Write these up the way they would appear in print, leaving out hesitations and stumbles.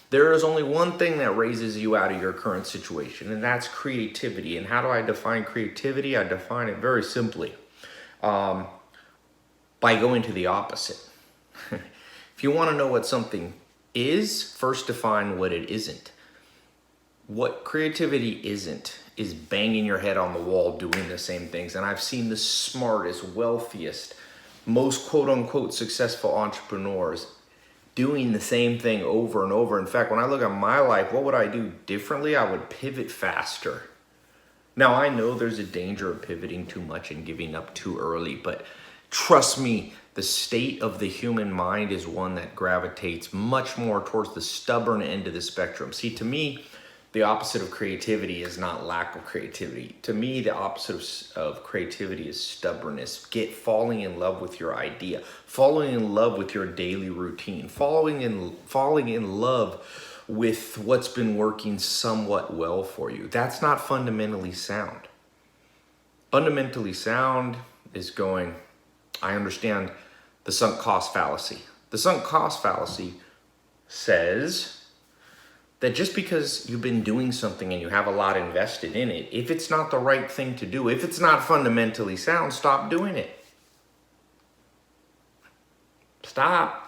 There is only one thing that raises you out of your current situation, and that's creativity. And how do I define creativity? I define it very simply by going to the opposite. If you want to know what something is, first define what it isn't. What creativity isn't is banging your head on the wall doing the same things. And I've seen the smartest, wealthiest, most quote unquote successful entrepreneurs doing the same thing over and over. In fact, when I look at my life, what would I do differently? I would pivot faster. Now, I know there's a danger of pivoting too much and giving up too early, but trust me, the state of the human mind is one that gravitates much more towards the stubborn end of the spectrum. See, to me, the opposite of creativity is not lack of creativity. To me, the opposite of creativity is stubbornness. Falling in love with your idea, falling in love with your daily routine, falling in love with what's been working somewhat well for you. That's not fundamentally sound. Fundamentally sound is going, I understand the sunk cost fallacy. The sunk cost fallacy says that just because you've been doing something and you have a lot invested in it, if it's not the right thing to do, if it's not fundamentally sound, stop doing it. Stop.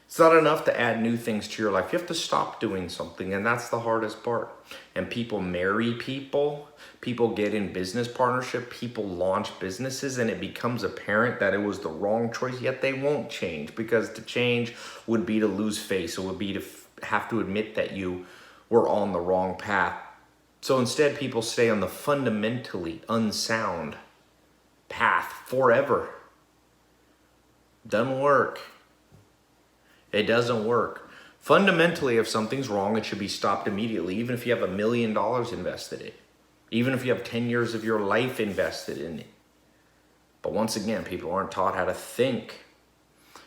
It's not enough to add new things to your life. You have to stop doing something, and that's the hardest part. And people marry people, people get in business partnership, people launch businesses, and it becomes apparent that it was the wrong choice, yet they won't change, because to change would be to lose face. It would be to have to admit that you were on the wrong path. So instead, people stay on the fundamentally unsound path forever. Doesn't work. It doesn't work. Fundamentally, if something's wrong, it should be stopped immediately, even if you have $1 million invested in it, even if you have 10 years of your life invested in it. But once again, people aren't taught how to think